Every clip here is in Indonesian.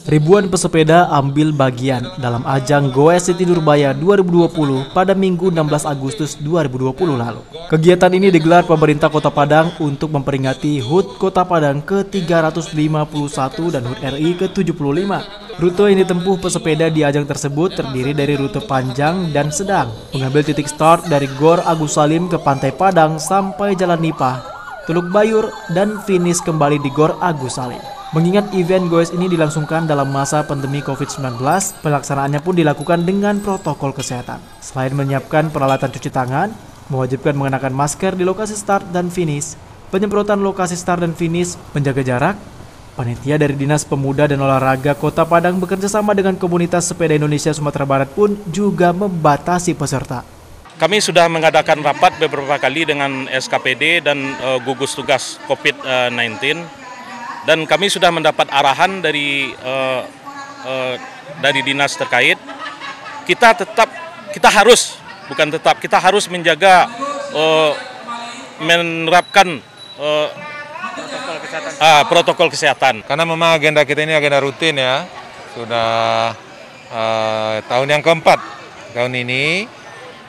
Ribuan pesepeda ambil bagian dalam ajang Goes City Nurbaya 2020 pada Minggu 16 Agustus 2020 lalu. Kegiatan ini digelar pemerintah Kota Padang untuk memperingati HUT Kota Padang ke-351 dan HUT RI ke-75. Rute yang ditempuh pesepeda di ajang tersebut terdiri dari rute panjang dan sedang, mengambil titik start dari Gor Agus Salim ke Pantai Padang sampai Jalan Nipah, Teluk Bayur, dan finish kembali di Gor Agus Salim. Mengingat event Goes ini dilangsungkan dalam masa pandemi COVID-19, pelaksanaannya pun dilakukan dengan protokol kesehatan. Selain menyiapkan peralatan cuci tangan, mewajibkan mengenakan masker di lokasi start dan finish, penyemprotan lokasi start dan finish, menjaga jarak, panitia dari Dinas Pemuda dan Olahraga Kota Padang bekerja sama dengan komunitas sepeda Indonesia Sumatera Barat pun juga membatasi peserta. Kami sudah mengadakan rapat beberapa kali dengan SKPD dan gugus tugas COVID-19. Dan kami sudah mendapat arahan dari dinas terkait. Kita harus menjaga menerapkan protokol kesehatan. Karena memang agenda kita ini agenda rutin ya, sudah tahun yang keempat tahun ini,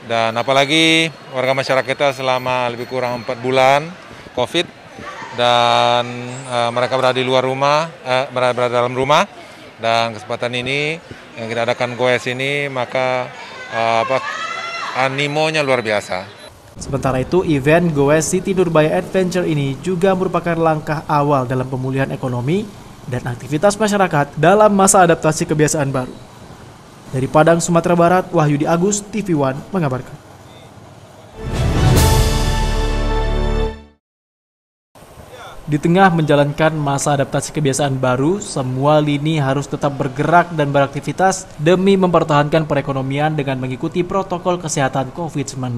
dan apalagi warga masyarakat kita selama lebih kurang 4 bulan COVID. Dan mereka berada di luar rumah, berada dalam rumah, dan kesempatan ini yang kita adakan Goes ini, maka animonya luar biasa. Sementara itu, event Goes City Nurbaya Adventure ini juga merupakan langkah awal dalam pemulihan ekonomi dan aktivitas masyarakat dalam masa adaptasi kebiasaan baru. Dari Padang, Sumatera Barat, Wahyudi Agus, TV One mengabarkan. Di tengah menjalankan masa adaptasi kebiasaan baru, semua lini harus tetap bergerak dan beraktivitas demi mempertahankan perekonomian dengan mengikuti protokol kesehatan COVID-19.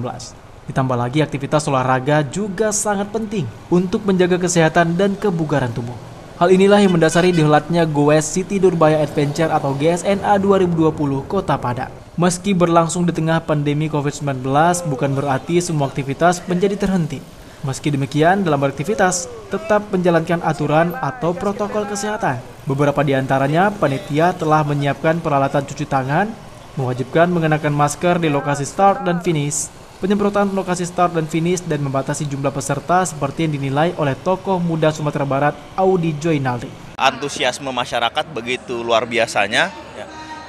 Ditambah lagi aktivitas olahraga juga sangat penting untuk menjaga kesehatan dan kebugaran tubuh. Hal inilah yang mendasari dihelatnya Goes City Nurbaya Adventure atau GSNA 2020 Kota Padang. Meski berlangsung di tengah pandemi COVID-19, bukan berarti semua aktivitas menjadi terhenti. Meski demikian, dalam beraktivitas, tetap menjalankan aturan atau protokol kesehatan. Beberapa di antaranya, panitia telah menyiapkan peralatan cuci tangan, mewajibkan mengenakan masker di lokasi start dan finish, penyemprotan lokasi start dan finish, dan membatasi jumlah peserta seperti yang dinilai oleh tokoh muda Sumatera Barat, Audi Joinaldi. Antusiasme masyarakat begitu luar biasanya.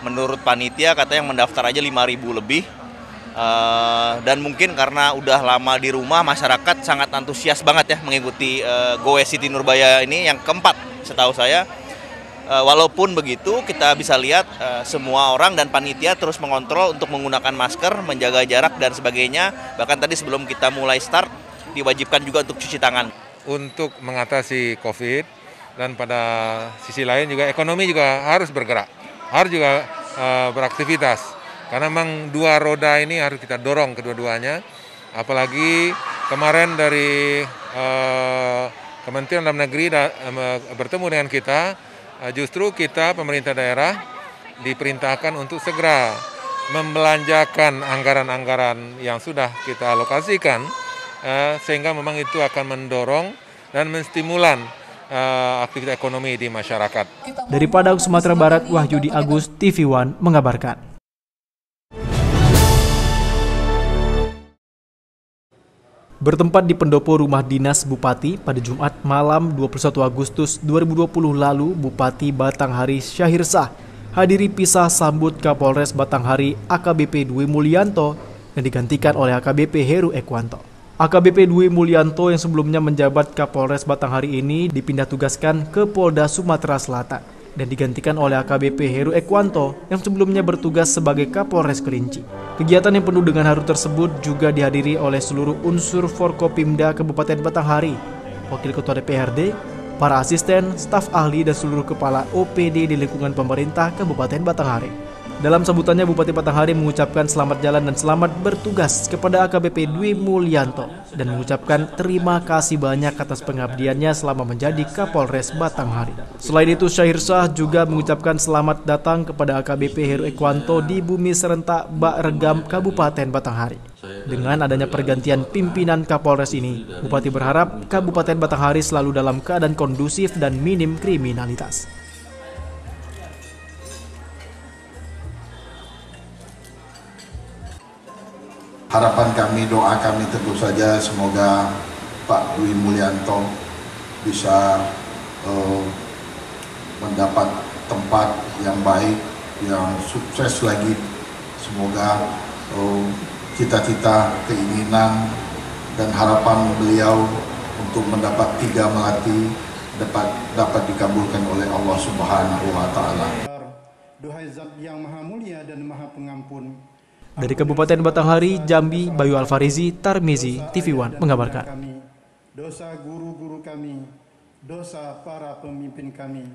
Menurut panitia, katanya yang mendaftar aja 5.000 lebih. Dan mungkin karena udah lama di rumah, masyarakat sangat antusias banget ya mengikuti Goes City Nurbaya ini yang keempat setahu saya. Walaupun begitu, kita bisa lihat semua orang dan panitia terus mengontrol untuk menggunakan masker, menjaga jarak dan sebagainya. Bahkan tadi sebelum kita mulai start diwajibkan juga untuk cuci tangan. Untuk mengatasi COVID, dan pada sisi lain juga ekonomi juga harus bergerak, harus juga beraktivitas. Karena memang dua roda ini harus kita dorong kedua-duanya. Apalagi kemarin dari Kementerian Dalam Negeri bertemu dengan kita, justru kita pemerintah daerah diperintahkan untuk segera membelanjakan anggaran-anggaran yang sudah kita alokasikan, sehingga memang itu akan mendorong dan menstimulan aktivitas ekonomi di masyarakat. Dari Padang, Sumatera Barat, Wahyudi Agus, TV One mengabarkan. Bertempat di pendopo rumah dinas Bupati pada Jumat malam 21 Agustus 2020 lalu, Bupati Batanghari Syahirsah hadiri pisah sambut Kapolres Batanghari AKBP Dwi Mulyanto yang digantikan oleh AKBP Heru Ekwanto. AKBP Dwi Mulyanto yang sebelumnya menjabat Kapolres Batanghari ini dipindah tugaskan ke Polda Sumatera Selatan dan digantikan oleh AKBP Heru Ekwanto yang sebelumnya bertugas sebagai Kapolres Kerinci. Kegiatan yang penuh dengan haru tersebut juga dihadiri oleh seluruh unsur Forkopimda Kabupaten Batanghari, Wakil Ketua DPRD, para asisten, staf ahli, dan seluruh kepala OPD di lingkungan pemerintah Kabupaten Batanghari. Dalam sambutannya, Bupati Batanghari mengucapkan selamat jalan dan selamat bertugas kepada AKBP Dwi Mulyanto dan mengucapkan terima kasih banyak atas pengabdiannya selama menjadi Kapolres Batanghari. Selain itu, Syahirsah juga mengucapkan selamat datang kepada AKBP Heru Ekwanto di Bumi Serentak Bak Regam, Kabupaten Batanghari. Dengan adanya pergantian pimpinan Kapolres ini, Bupati berharap Kabupaten Batanghari selalu dalam keadaan kondusif dan minim kriminalitas. Harapan kami, doa kami tentu saja semoga Pak Dwi Mulyanto bisa mendapat tempat yang baik, yang sukses lagi. Semoga cita-cita, keinginan, dan harapan beliau untuk mendapat 3 melati dapat dikabulkan oleh Allah Subhanahu wa Ta'ala. Duhai Zat yang Maha Mulia dan Maha Pengampun. Dari Kabupaten Batanghari, Jambi, Bayu Alfarizi, Tarmizi, TV One mengabarkan. Dosa guru-guru kami, dosa para pemimpin kami.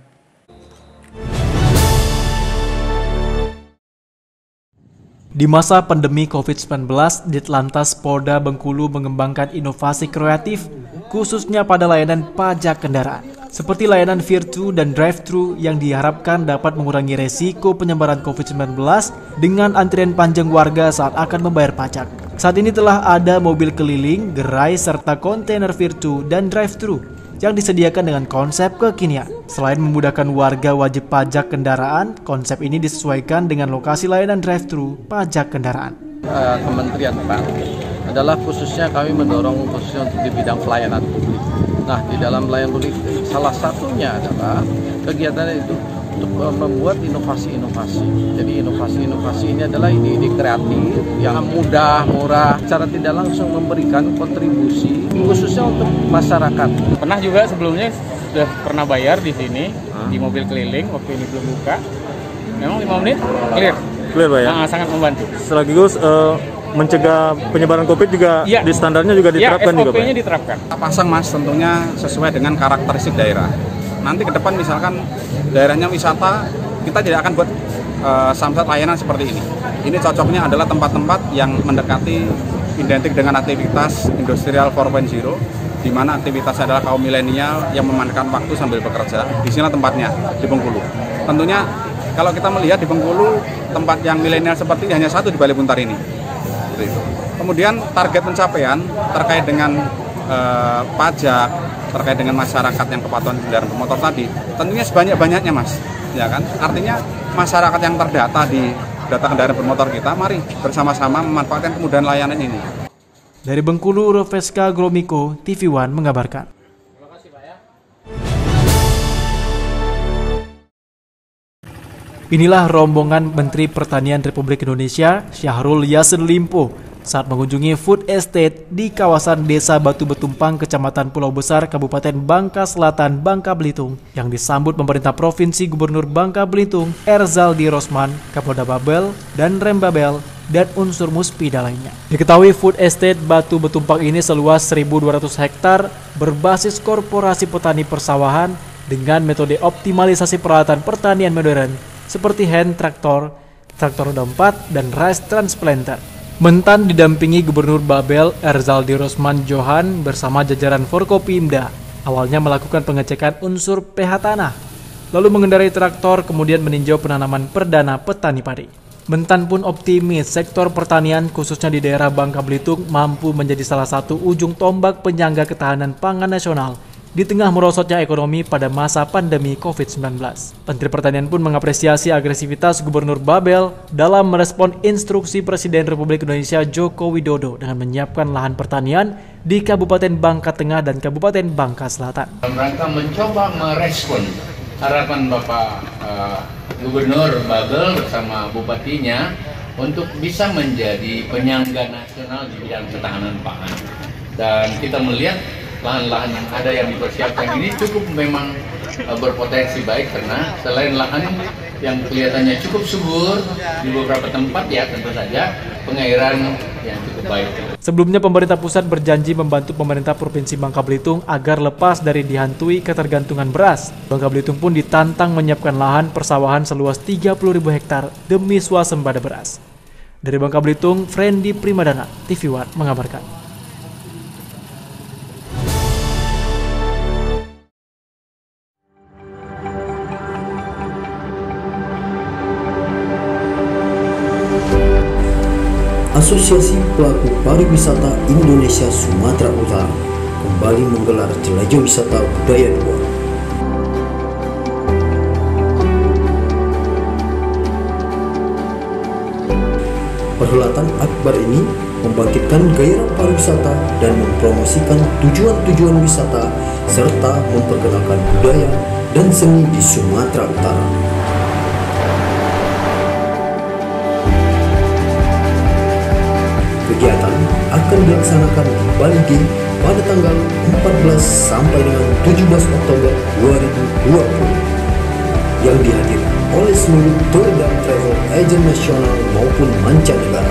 Di masa pandemi COVID-19, Ditlantas Polda Bengkulu mengembangkan inovasi kreatif, khususnya pada layanan pajak kendaraan. Seperti layanan Virtu dan Drive-Thru yang diharapkan dapat mengurangi resiko penyebaran COVID-19 dengan antrian panjang warga saat akan membayar pajak. Saat ini telah ada mobil keliling, gerai, serta kontainer Virtu dan Drive-Thru yang disediakan dengan konsep kekinian. Selain memudahkan warga wajib pajak kendaraan, konsep ini disesuaikan dengan lokasi layanan drive-thru pajak kendaraan. Kementerian Pak adalah khususnya kami mendorong khususnya untuk di bidang pelayanan publik. Nah, di dalam pelayanan publik salah satunya adalah kegiatan itu untuk membuat inovasi-inovasi. Jadi inovasi-inovasi ini adalah ide-ide kreatif yang mudah, murah, secara tidak langsung memberikan kontribusi khususnya untuk masyarakat. Pernah juga sebelumnya sudah pernah bayar di sini di mobil keliling waktu ini belum buka. Memang 5 menit clear. Clear Pak ya? Sangat membantu. Sekaligus mencegah penyebaran COVID juga ya, di standarnya juga diterapkan juga Pak? SOP-nya diterapkan. Pasang Mas tentunya sesuai dengan karakteristik daerah. Nanti ke depan misalkan daerahnya wisata, kita tidak akan buat samsat layanan seperti ini. Ini cocoknya adalah tempat-tempat yang mendekati identik dengan aktivitas industrial 4.0, di mana aktivitasnya adalah kaum milenial yang memanfaatkan waktu sambil bekerja. Di sini tempatnya, di Bengkulu. Tentunya kalau kita melihat di Bengkulu, tempat yang milenial seperti ini hanya satu di Balai Buntar ini. Kemudian target pencapaian terkait dengan pajak, terkait dengan masyarakat yang kepatuhan kendaraan bermotor tadi, tentunya sebanyak-banyaknya Mas, ya kan? Artinya masyarakat yang terdata di data kendaraan bermotor kita, mari bersama-sama memanfaatkan kemudahan layanan ini. Dari Bengkulu, Roveska Gromiko, TV One mengabarkan. Terima kasih Pak ya. Inilah rombongan Menteri Pertanian Republik Indonesia, Syahrul Yassin Limpo, saat mengunjungi food estate di kawasan Desa Batu Betumpang, Kecamatan Pulau Besar, Kabupaten Bangka Selatan, Bangka Belitung, yang disambut pemerintah Provinsi Gubernur Bangka Belitung, Erzaldi Rosman, Kapolda Babel, dan Rem Babel, dan unsur muspida lainnya. Diketahui food estate Batu Betumpang ini seluas 1.200 hektar berbasis korporasi petani persawahan dengan metode optimalisasi peralatan pertanian modern seperti hand traktor, traktor roda 4, dan rice transplanter. Mentan didampingi Gubernur Babel Erzaldi Rosman Johan bersama jajaran Forkopimda. Awalnya melakukan pengecekan unsur pH tanah, lalu mengendarai traktor kemudian meninjau penanaman perdana petani padi. Mentan pun optimis sektor pertanian khususnya di daerah Bangka Belitung mampu menjadi salah satu ujung tombak penyangga ketahanan pangan nasional di tengah merosotnya ekonomi pada masa pandemi COVID-19. Menteri Pertanian pun mengapresiasi agresivitas Gubernur Babel dalam merespon instruksi Presiden Republik Indonesia Joko Widodo dengan menyiapkan lahan pertanian di Kabupaten Bangka Tengah dan Kabupaten Bangka Selatan. Dalam rangka mencoba merespon harapan Bapak Gubernur Babel bersama Bupatinya untuk bisa menjadi penyangga nasional di bidang ketahanan pangan. Dan kita melihat lahan-lahan yang ada yang dipersiapkan ini cukup memang berpotensi baik karena selain lahan yang kelihatannya cukup subur di beberapa tempat ya tentu saja pengairan yang cukup baik. Sebelumnya pemerintah pusat berjanji membantu pemerintah Provinsi Bangka Belitung agar lepas dari dihantui ketergantungan beras. Bangka Belitung pun ditantang menyiapkan lahan persawahan seluas 30.000 hektar demi swasembada beras. Dari Bangka Belitung, Frendi Primadana, TV One mengabarkan. Asosiasi Pelaku Pariwisata Indonesia Sumatera Utara kembali menggelar Jelajah Wisata Budaya 2. Perhelatan akbar ini membangkitkan gairah pariwisata dan mempromosikan tujuan-tujuan wisata serta memperkenalkan budaya dan seni di Sumatera Utara. Kegiatan akan dilaksanakan di Bali G pada tanggal 14 sampai dengan 17 Oktober 2020 yang dihadiri oleh seluruh tour dan travel agent nasional maupun mancanegara.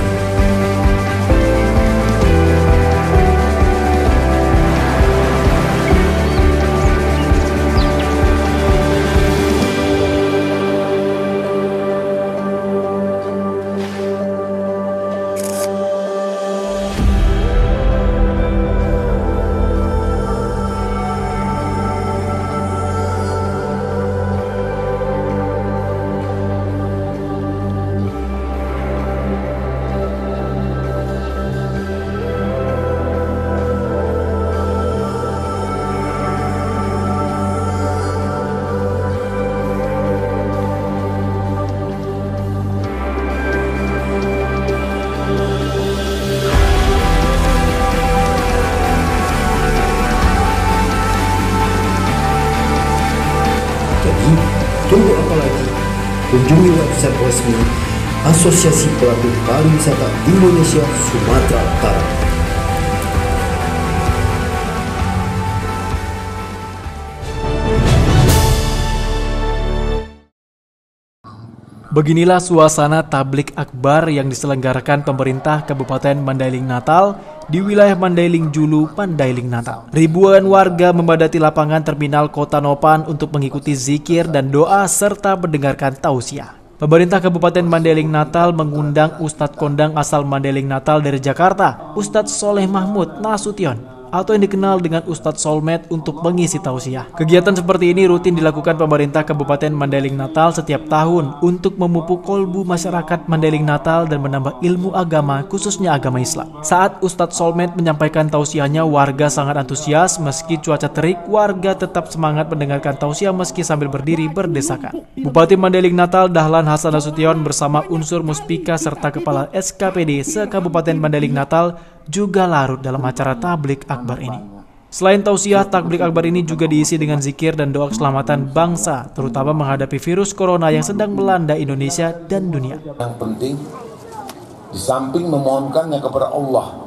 Tunggu apa lagi? Kunjungi website resmi Asosiasi Pelaku Pariwisata Indonesia Sumatera Utara. Beginilah suasana tablik akbar yang diselenggarakan pemerintah Kabupaten Mandailing Natal di wilayah Mandailing Julu, Mandailing Natal. Ribuan warga memadati lapangan terminal Kota Nopan untuk mengikuti zikir dan doa serta mendengarkan tausiah. Pemerintah Kabupaten Mandailing Natal mengundang Ustadz Kondang asal Mandailing Natal dari Jakarta, Ustadz Soleh Mahmud Nasution, atau yang dikenal dengan Ustadz Solmed untuk mengisi tausiah. Kegiatan seperti ini rutin dilakukan pemerintah Kabupaten Mandailing Natal setiap tahun untuk memupuk kolbu masyarakat Mandailing Natal dan menambah ilmu agama, khususnya agama Islam. Saat Ustadz Solmed menyampaikan tausiahnya, warga sangat antusias. Meski cuaca terik, warga tetap semangat mendengarkan tausiah meski sambil berdiri berdesakan. Bupati Mandailing Natal Dahlan Hasan Nasution bersama unsur Muspika serta Kepala SKPD se-Kabupaten Mandailing Natal juga larut dalam acara tablik akbar ini. Selain tausiah, tablik akbar ini juga diisi dengan zikir dan doa keselamatan bangsa, terutama menghadapi virus corona yang sedang melanda Indonesia dan dunia. Yang penting, di samping memohonkannya kepada Allah,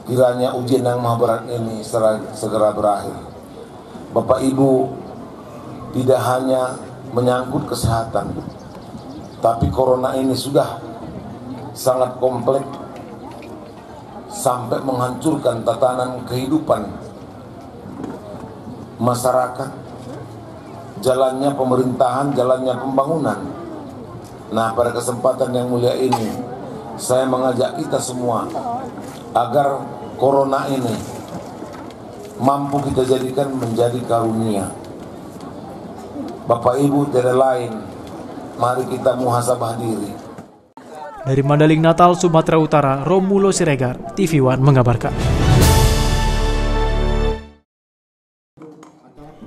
kiranya ujian yang maha berat ini segera berakhir. Bapak Ibu, tidak hanya menyangkut kesehatan, tapi corona ini sudah sangat kompleks, sampai menghancurkan tatanan kehidupan masyarakat, jalannya pemerintahan, jalannya pembangunan. Nah, pada kesempatan yang mulia ini, saya mengajak kita semua agar corona ini mampu kita jadikan menjadi karunia. Bapak Ibu, tidak lain, mari kita muhasabah diri. Dari Mandailing Natal, Sumatera Utara, Romulo Siregar, TV One mengabarkan.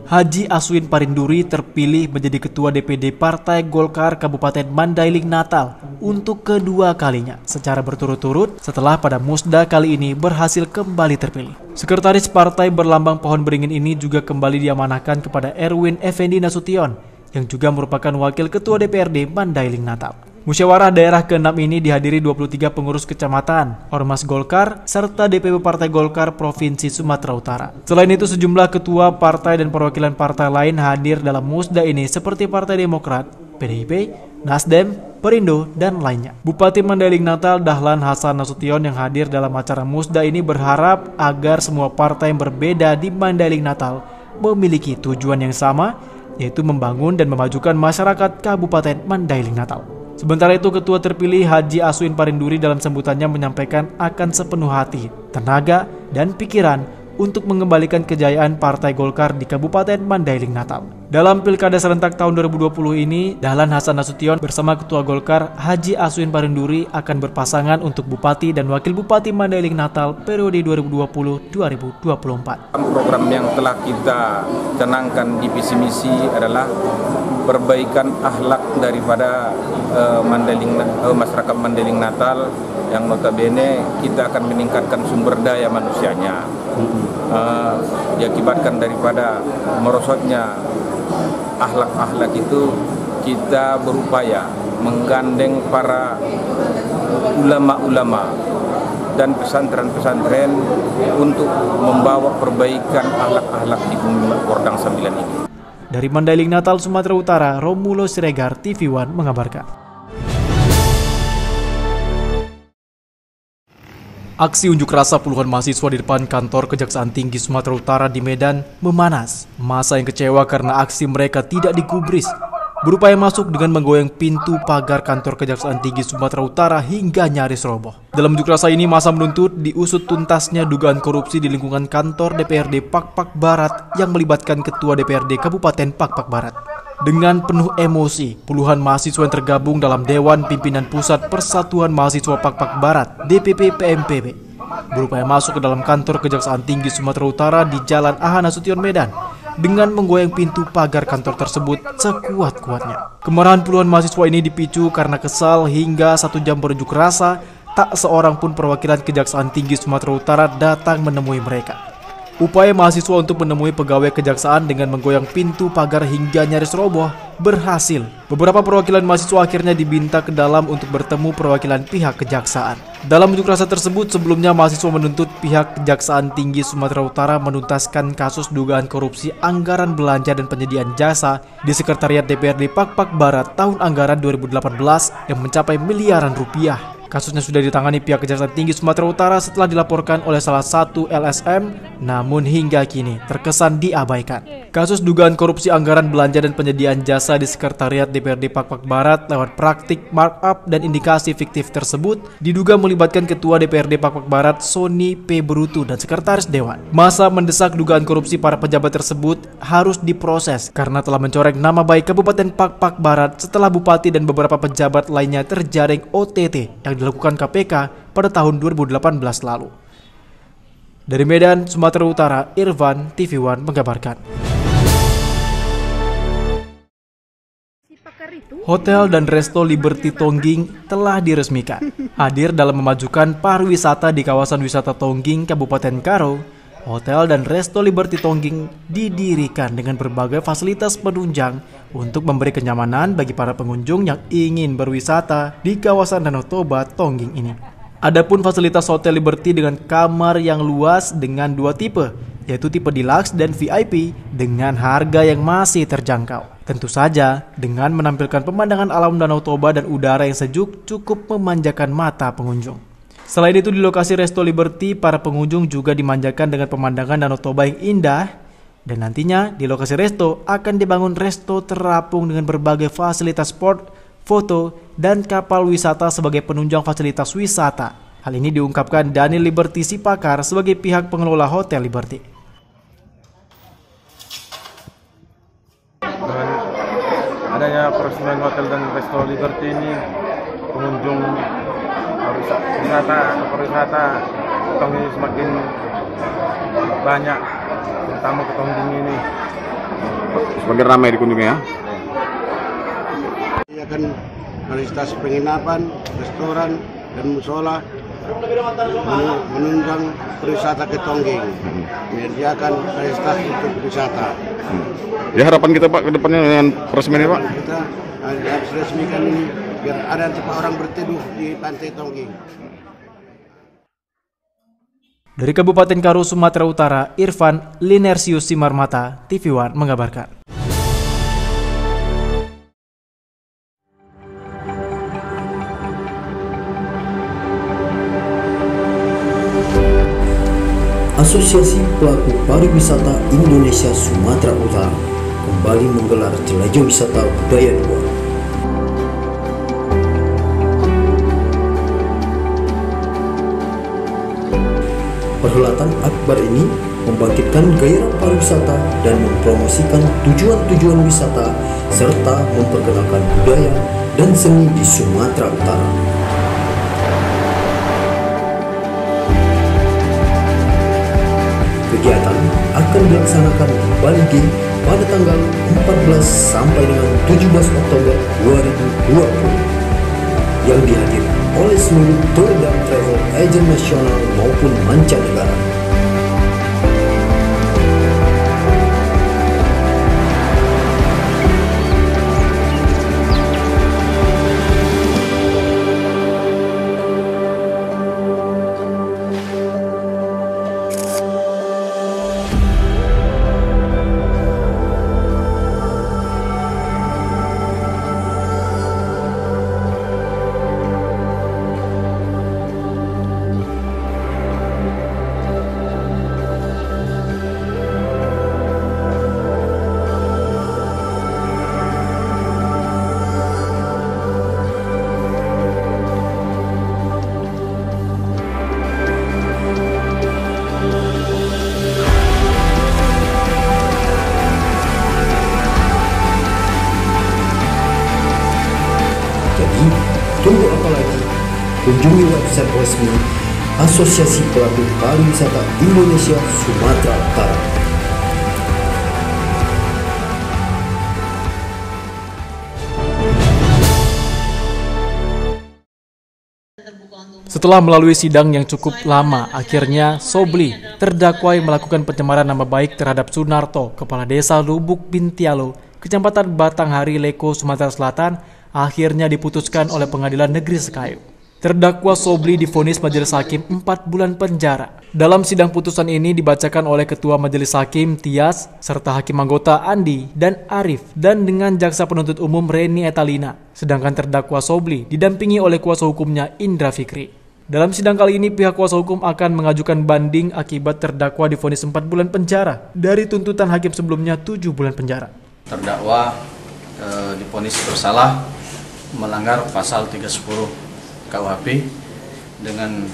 Haji Aswin Parinduri terpilih menjadi Ketua DPD Partai Golkar Kabupaten Mandailing Natal untuk kedua kalinya secara berturut-turut setelah pada musda kali ini berhasil kembali terpilih. Sekretaris partai berlambang pohon beringin ini juga kembali diamanahkan kepada Erwin Effendi Nasution yang juga merupakan Wakil Ketua DPRD Mandailing Natal. Musyawarah daerah ke-6 ini dihadiri 23 pengurus kecamatan, Ormas Golkar, serta DPP Partai Golkar Provinsi Sumatera Utara. Selain itu, sejumlah ketua partai dan perwakilan partai lain hadir dalam musda ini seperti Partai Demokrat, PDIP, Nasdem, Perindo, dan lainnya. Bupati Mandailing Natal Dahlan Hasan Nasution yang hadir dalam acara musda ini berharap agar semua partai yang berbeda di Mandailing Natal memiliki tujuan yang sama, yaitu membangun dan memajukan masyarakat Kabupaten Mandailing Natal. Sementara itu, Ketua terpilih Haji Aswin Parinduri dalam sambutannya menyampaikan akan sepenuh hati, tenaga, dan pikiran untuk mengembalikan kejayaan Partai Golkar di Kabupaten Mandailing Natal. Dalam Pilkada serentak tahun 2020 ini, Dahlan Hasan Nasution bersama Ketua Golkar Haji Aswin Parinduri akan berpasangan untuk Bupati dan Wakil Bupati Mandailing Natal periode 2020-2024. Program yang telah kita canangkan di visi misi adalah perbaikan akhlak daripada masyarakat Mandailing Natal yang notabene kita akan meningkatkan sumber daya manusianya. Diakibatkan daripada merosotnya akhlak-akhlak itu, kita berupaya menggandeng para ulama-ulama dan pesantren-pesantren untuk membawa perbaikan akhlak-akhlak di bumi Kordang 9 ini. Dari Mandailing Natal, Sumatera Utara, Romulo Siregar, TV One mengabarkan. Aksi unjuk rasa puluhan mahasiswa di depan kantor Kejaksaan Tinggi Sumatera Utara di Medan memanas. Massa yang kecewa karena aksi mereka tidak digubris, berupaya masuk dengan menggoyang pintu pagar kantor Kejaksaan Tinggi Sumatera Utara hingga nyaris roboh. Dalam unjuk rasa ini, massa menuntut diusut tuntasnya dugaan korupsi di lingkungan kantor DPRD Pak-Pak Barat yang melibatkan Ketua DPRD Kabupaten Pak-Pak Barat. Dengan penuh emosi, puluhan mahasiswa yang tergabung dalam Dewan Pimpinan Pusat Persatuan Mahasiswa Pak-Pak Barat (DPP PMPB) berupaya masuk ke dalam kantor Kejaksaan Tinggi Sumatera Utara di Jalan AH Nasution Medan dengan menggoyang pintu pagar kantor tersebut sekuat-kuatnya. Kemarahan puluhan mahasiswa ini dipicu karena kesal hingga 1 jam berunjuk rasa, tak seorang pun perwakilan Kejaksaan Tinggi Sumatera Utara datang menemui mereka. Upaya mahasiswa untuk menemui pegawai kejaksaan dengan menggoyang pintu pagar hingga nyaris roboh berhasil. Beberapa perwakilan mahasiswa akhirnya diminta ke dalam untuk bertemu perwakilan pihak kejaksaan. Dalam unjuk rasa tersebut, sebelumnya mahasiswa menuntut pihak Kejaksaan Tinggi Sumatera Utara menuntaskan kasus dugaan korupsi anggaran belanja dan penyediaan jasa di Sekretariat DPRD Pak-Pak Barat tahun anggaran 2018 yang mencapai miliaran rupiah. Kasusnya sudah ditangani pihak Kejaksaan Tinggi Sumatera Utara setelah dilaporkan oleh salah satu LSM, namun hingga kini terkesan diabaikan. Kasus dugaan korupsi anggaran belanja dan penyediaan jasa di Sekretariat DPRD Pak-Pak Barat lewat praktik markup dan indikasi fiktif tersebut diduga melibatkan Ketua DPRD Pak-Pak Barat Sony P. Berutu dan Sekretaris Dewan. Massa mendesak dugaan korupsi para pejabat tersebut harus diproses karena telah mencoreng nama baik Kabupaten Pak-Pak Barat setelah Bupati dan beberapa pejabat lainnya terjaring OTT yang dilakukan KPK pada tahun 2018 lalu. Dari Medan, Sumatera Utara, Irfan, TV One mengabarkan. Hotel dan Resto Liberty Tongging telah diresmikan. Hadir dalam memajukan pariwisata di kawasan wisata Tongging, Kabupaten Karo, Hotel dan Resto Liberty Tongging didirikan dengan berbagai fasilitas penunjang untuk memberi kenyamanan bagi para pengunjung yang ingin berwisata di kawasan Danau Toba Tongging ini. Adapun fasilitas Hotel Liberty dengan kamar yang luas dengan 2 tipe, yaitu tipe deluxe dan VIP dengan harga yang masih terjangkau. Tentu saja dengan menampilkan pemandangan alam Danau Toba dan udara yang sejuk cukup memanjakan mata pengunjung. Selain itu, di lokasi Resto Liberty, para pengunjung juga dimanjakan dengan pemandangan Danau Toba yang indah. Dan nantinya di lokasi resto akan dibangun resto terapung dengan berbagai fasilitas sport, foto, dan kapal wisata sebagai penunjang fasilitas wisata. Hal ini diungkapkan Daniel Liberty Sipakar sebagai pihak pengelola Hotel Liberty. Dengan adanya peresmian Hotel dan Resto Liberty ini, pengunjung wisata Tongging semakin banyak, terutama ke Tongging ini. Semakin ramai dikunjungi ya? Ia akan fasilitas penginapan, restoran, dan musola menunjang perwisata ke Tongging, menyediakan fasilitas untuk wisata. Ya, harapan kita Pak ke depannya dengan peresmian ini Pak? Kita harus resmikan ini biar ada tempat orang berteduh di pantai Tongging. Dari Kabupaten Karo, Sumatera Utara, Irfan Linersius Simarmata, TV One mengabarkan. Asosiasi Pelaku Pariwisata Indonesia Sumatera Utara kembali menggelar Jelajah Wisata Budaya 2. Perhelatan akbar ini membangkitkan gairah pariwisata dan mempromosikan tujuan-tujuan wisata serta memperkenalkan budaya dan seni di Sumatera Utara. Kegiatan akan dilaksanakan di Bali Game pada tanggal 14 sampai dengan 17 Oktober 2020 yang dihadiri oleh seluruh tour dan travel agent nasional maupun mancanegara. Tunggu apa lagi? Kunjungi website resmi Asosiasi Pelaku Pariwisata Indonesia Sumatera Utara. Setelah melalui sidang yang cukup lama, akhirnya Sobli, terdakwa yang melakukan pencemaran nama baik terhadap Sunarto, Kepala Desa Lubuk Bintialo, Kecamatan Batanghari, Leko, Sumatera Selatan, akhirnya diputuskan oleh Pengadilan Negeri Sekayu. Terdakwa Sobli divonis Majelis Hakim 4 bulan penjara. Dalam sidang putusan ini dibacakan oleh Ketua Majelis Hakim Tias, serta Hakim Anggota Andi dan Arif, dan dengan Jaksa Penuntut Umum Reni Etalina. Sedangkan terdakwa Sobli didampingi oleh kuasa hukumnya Indra Fikri. Dalam sidang kali ini, pihak kuasa hukum akan mengajukan banding akibat terdakwa divonis 4 bulan penjara dari tuntutan hakim sebelumnya 7 bulan penjara. Terdakwa divonis bersalah melanggar pasal 310 KUHP dengan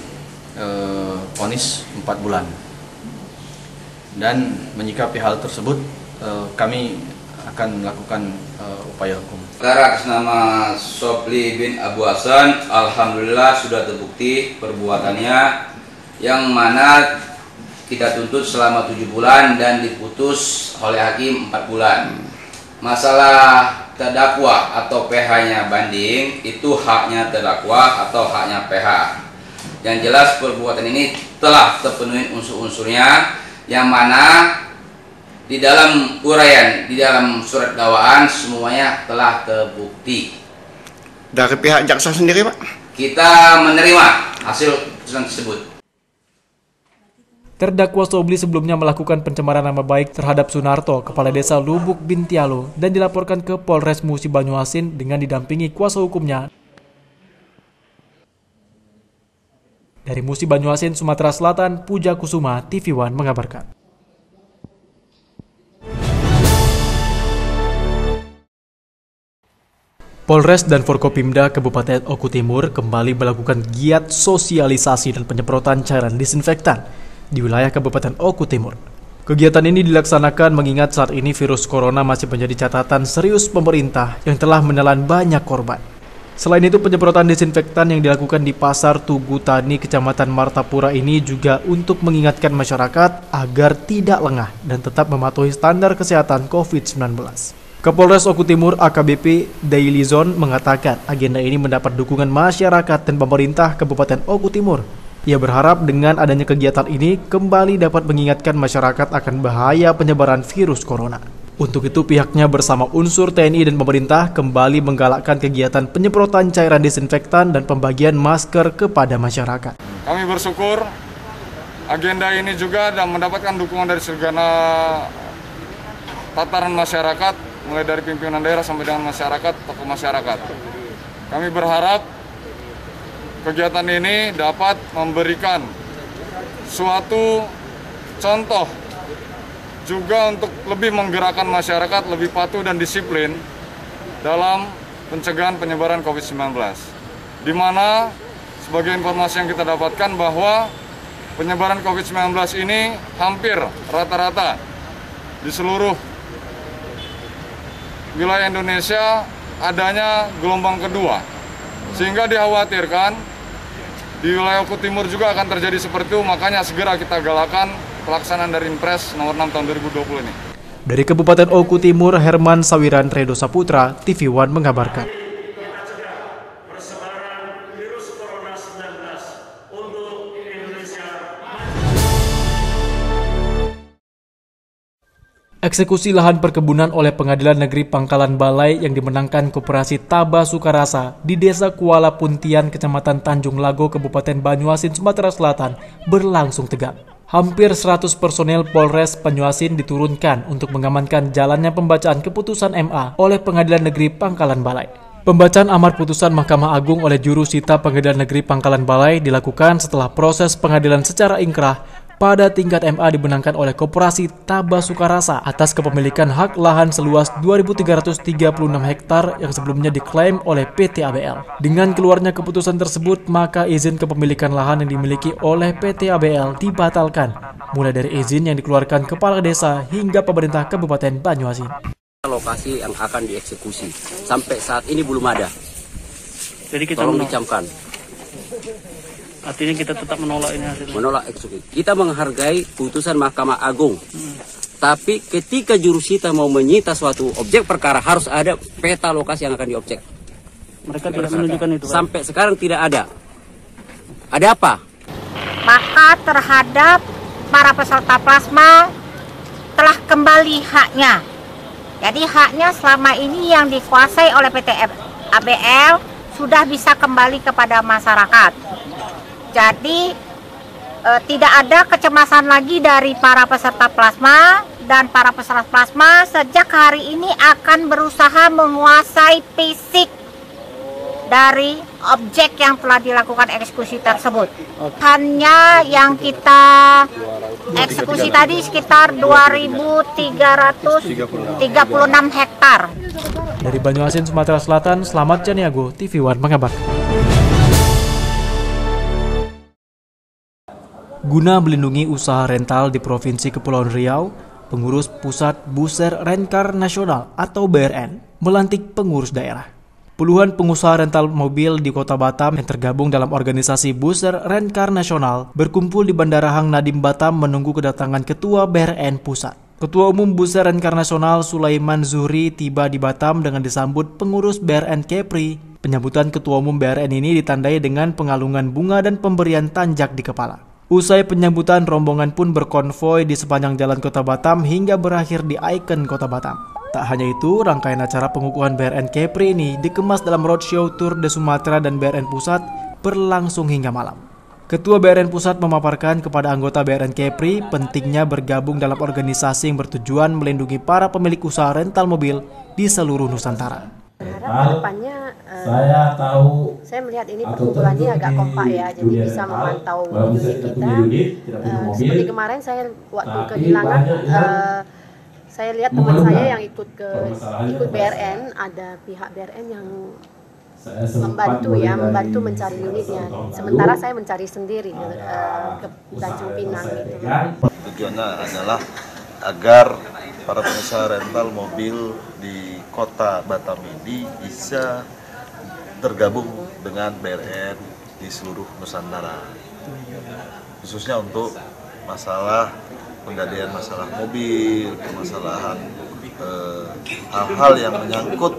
vonis 4 bulan. Dan menyikapi hal tersebut, kami akan melakukan upaya hukum. Perkara atas nama Sobli bin Abu Hasan, alhamdulillah sudah terbukti perbuatannya, yang mana kita tuntut selama 7 bulan dan diputus oleh hakim 4 bulan. Masalah terdakwa atau PH-nya banding, itu haknya terdakwa atau haknya PH. Yang jelas perbuatan ini telah terpenuhi unsur-unsurnya, yang mana di dalam uraian, di dalam surat dakwaan semuanya telah terbukti. Dari pihak jaksa sendiri, Pak? Kita menerima hasil putusan tersebut. Terdakwa Sobli sebelumnya melakukan pencemaran nama baik terhadap Sunarto, Kepala Desa Lubuk Bintialo, dan dilaporkan ke Polres Musi Banyuasin dengan didampingi kuasa hukumnya. Dari Musi Banyuasin, Sumatera Selatan, Puja Kusuma, TV One mengabarkan. Polres dan Forkopimda Kabupaten Oku Timur kembali melakukan giat sosialisasi dan penyemprotan cairan disinfektan di wilayah Kabupaten Oku Timur. Kegiatan ini dilaksanakan mengingat saat ini virus corona masih menjadi catatan serius pemerintah yang telah menelan banyak korban. Selain itu, penyemprotan disinfektan yang dilakukan di Pasar Tugu Tani, Kecamatan Martapura ini juga untuk mengingatkan masyarakat agar tidak lengah dan tetap mematuhi standar kesehatan COVID-19. Kapolres Oku Timur AKBP Dailizon mengatakan agenda ini mendapat dukungan masyarakat dan pemerintah Kabupaten Oku Timur. Ia berharap dengan adanya kegiatan ini kembali dapat mengingatkan masyarakat akan bahaya penyebaran virus corona. Untuk itu pihaknya bersama unsur TNI dan pemerintah kembali menggalakkan kegiatan penyemprotan cairan disinfektan dan pembagian masker kepada masyarakat. Kami bersyukur agenda ini juga dan mendapatkan dukungan dari segala tataran masyarakat, mulai dari pimpinan daerah sampai dengan masyarakat, tokoh masyarakat. Kami berharap kegiatan ini dapat memberikan suatu contoh juga untuk lebih menggerakkan masyarakat lebih patuh dan disiplin dalam pencegahan penyebaran COVID-19. Di mana sebagai informasi yang kita dapatkan bahwa penyebaran COVID-19 ini hampir rata-rata di seluruh wilayah Indonesia adanya gelombang kedua. Sehingga dikhawatirkan di wilayah Oku Timur juga akan terjadi seperti itu, makanya segera kita galakan pelaksanaan dari Impres nomor 6 tahun 2020 ini. Dari Kabupaten Oku Timur, Herman Sawiran Redo Saputra, TV One mengabarkan. Eksekusi lahan perkebunan oleh Pengadilan Negeri Pangkalan Balai yang dimenangkan Koperasi Taba Sukarasa di Desa Kuala Puntian, Kecamatan Tanjung Lago, Kabupaten Banyuasin, Sumatera Selatan berlangsung tegak. Hampir 100 personel Polres Banyuasin diturunkan untuk mengamankan jalannya pembacaan keputusan MA oleh Pengadilan Negeri Pangkalan Balai. Pembacaan amar putusan Mahkamah Agung oleh Jurusita Pengadilan Negeri Pangkalan Balai dilakukan setelah proses pengadilan secara ingkrah pada tingkat MA dimenangkan oleh Koperasi Taba Sukarasa atas kepemilikan hak lahan seluas 2.336 hektar yang sebelumnya diklaim oleh PT ABL. Dengan keluarnya keputusan tersebut, maka izin kepemilikan lahan yang dimiliki oleh PT ABL dibatalkan, mulai dari izin yang dikeluarkan Kepala Desa hingga pemerintah Kabupaten Banyuasin. Lokasi yang akan dieksekusi sampai saat ini belum ada. Jadi kita tolong dicamkan. Artinya kita tetap menolak ini hasilnya. Menolak eksekusi. Kita menghargai putusan Mahkamah Agung. Tapi ketika jurusita mau menyita suatu objek perkara harus ada peta lokasi yang akan diobjek. Mereka tidak menunjukkan itu. Sampai sekarang tidak ada. Ada apa? Maka terhadap para peserta plasma telah kembali haknya. Jadi haknya selama ini yang dikuasai oleh PT ABL sudah bisa kembali kepada masyarakat. Jadi tidak ada kecemasan lagi dari para peserta plasma, dan para peserta plasma sejak hari ini akan berusaha menguasai fisik dari objek yang telah dilakukan eksekusi tersebut. Hanya yang kita eksekusi tadi sekitar 2.336 hektar. Dari Banyuasin, Sumatera Selatan, Slamet Janiago, TV One mengabarkan. Guna melindungi usaha rental di Provinsi Kepulauan Riau, Pengurus Pusat Buser Rencar Nasional atau BRN melantik pengurus daerah. Puluhan pengusaha rental mobil di Kota Batam yang tergabung dalam organisasi Buser Rencar Nasional berkumpul di Bandara Hang Nadim Batam menunggu kedatangan Ketua BRN Pusat. Ketua Umum Buser Rencar Nasional Sulaiman Zuhri tiba di Batam dengan disambut pengurus BRN Kepri. Penyambutan Ketua Umum BRN ini ditandai dengan pengalungan bunga dan pemberian tanjak di kepala. Usai penyambutan, rombongan pun berkonvoi di sepanjang jalan Kota Batam hingga berakhir di ikon Kota Batam. Tak hanya itu, rangkaian acara pengukuhan BRN Kepri ini dikemas dalam roadshow Tour de Sumatera dan BRN Pusat berlangsung hingga malam. Ketua BRN Pusat memaparkan kepada anggota BRN Kepri pentingnya bergabung dalam organisasi yang bertujuan melindungi para pemilik usaha rental mobil di seluruh Nusantara. Kedepannya saya melihat ini perkumpulannya agak kompak ya, jadi bisa memantau unit kita. Seperti kemarin saya waktu kehilangan, saya lihat teman saya yang ikut BRN, ada pihak BRN yang membantu mencari unitnya. Sementara saya mencari sendiri ke Tanjung Pinang gitu. Tujuannya adalah agar para pengusaha rental mobil di Kota Batam ini bisa tergabung dengan BRN di seluruh Nusantara, khususnya untuk masalah penggadaian masalah mobil, permasalahan hal-hal yang menyangkut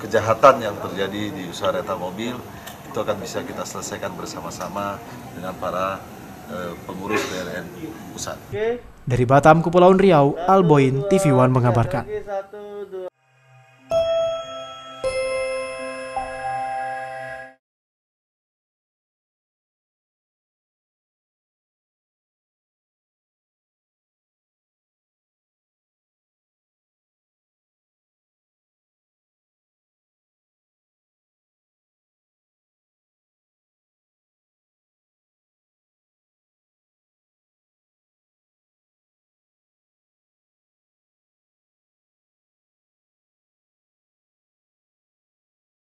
kejahatan yang terjadi di usaha rental mobil, itu akan bisa kita selesaikan bersama-sama dengan para pengurus BRN Pusat. Dari Batam, Kepulauan Riau, Alboin, TV One mengabarkan.